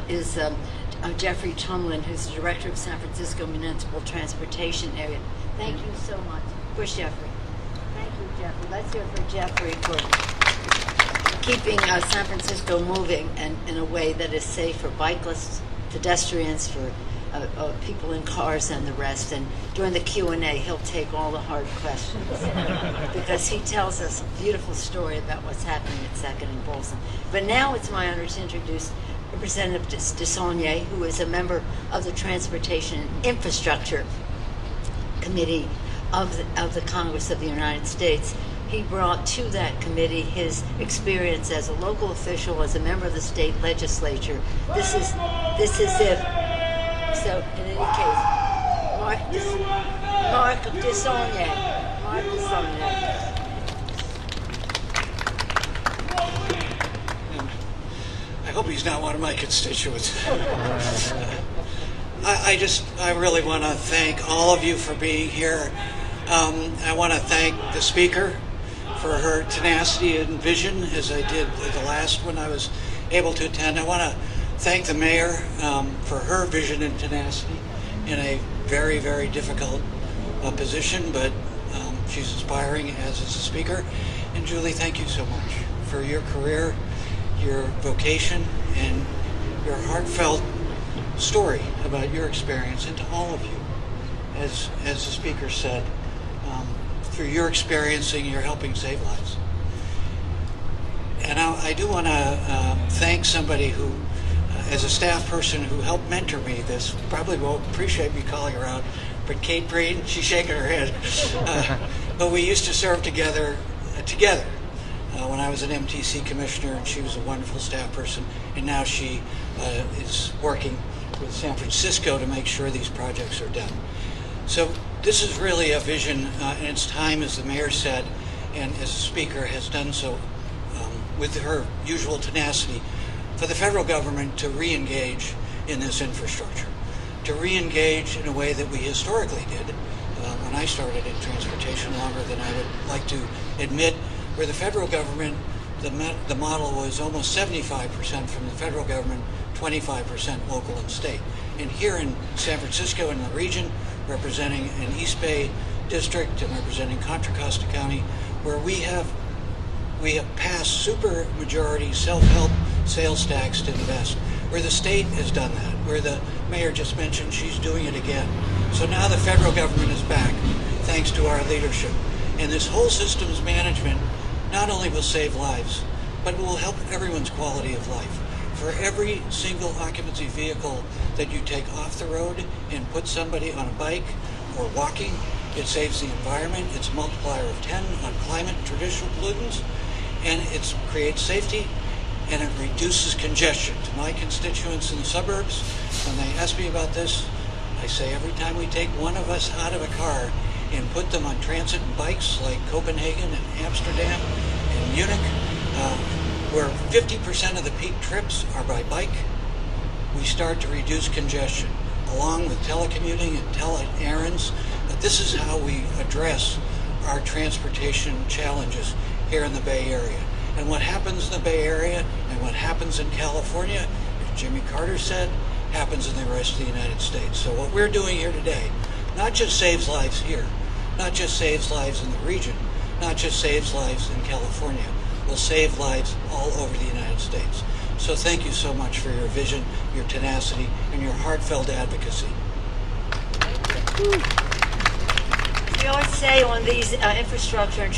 is Jeffrey Tumlin, who's the director of San Francisco Municipal Transportation Area. Thank you so much. Where's Jeffrey? Thank you, Jeffrey. Let's hear for Jeffrey for keeping San Francisco moving and in a way that is safe for bicyclists, pedestrians, for people in cars and the rest. And during the Q&A, he'll take all the hard questions because he tells us a beautiful story about what's happening at 2nd and Bolson. But now it's my honor to introduce Representative DeSaulnier, who is a member of the Transportation and Infrastructure Committee of the Congress of the United States. He brought to that committee his experience as a local official, as a member of the state legislature. This is if. So, in any case, Mark DeSaulnier. I hope he's not one of my constituents. I really want to thank all of you for being here. I want to thank the speaker for her tenacity and vision, as I did the last one I was able to attend. I want to thank the mayor for her vision and tenacity in a very, very difficult position, but she's inspiring, as is the speaker. And Julie, thank you so much for your career, your vocation, and your heartfelt story about your experience, and to all of you. As the speaker said, through your experiencing, you're helping save lives. And I do want to thank somebody who, as a staff person who helped mentor me, this probably won't appreciate me calling her out, but Kate Breen, she's shaking her head. But we used to serve together when I was an MTC commissioner, and she was a wonderful staff person, and now she is working with San Francisco to make sure these projects are done. So this is really a vision, and it's time, as the mayor said, and as the speaker has done so with her usual tenacity, for the federal government to re-engage in this infrastructure, to re-engage in a way that we historically did when I started in transportation, longer than I would like to admit, where the federal government, the model was almost 75% from the federal government, 25% local and state. And here in San Francisco, in the region, representing an East Bay district and representing Contra Costa County, where we have passed super majority self-help sales tax to invest, where the state has done that, where the mayor just mentioned she's doing it again. So now the federal government is back, thanks to our leadership. And this whole systems management not only will save lives, but will help everyone's quality of life. For every single occupancy vehicle that you take off the road and put somebody on a bike or walking, it saves the environment. It's a multiplier of 10 on climate, traditional pollutants, and it creates safety, and it reduces congestion. To my constituents in the suburbs, when they ask me about this, I say every time we take one of us out of a car and put them on transit bikes like Copenhagen and Amsterdam and Munich, where 50% of the peak trips are by bike, we start to reduce congestion, along with telecommuting and tele-errands. But this is how we address our transportation challenges here in the Bay Area. And what happens in the Bay Area and what happens in California, as Jimmy Carter said, happens in the rest of the United States. So what we're doing here today not just saves lives here, not just saves lives in the region, not just saves lives in California, will save lives all over the United States. So thank you so much for your vision, your tenacity, and your heartfelt advocacy. We always say on these infrastructure and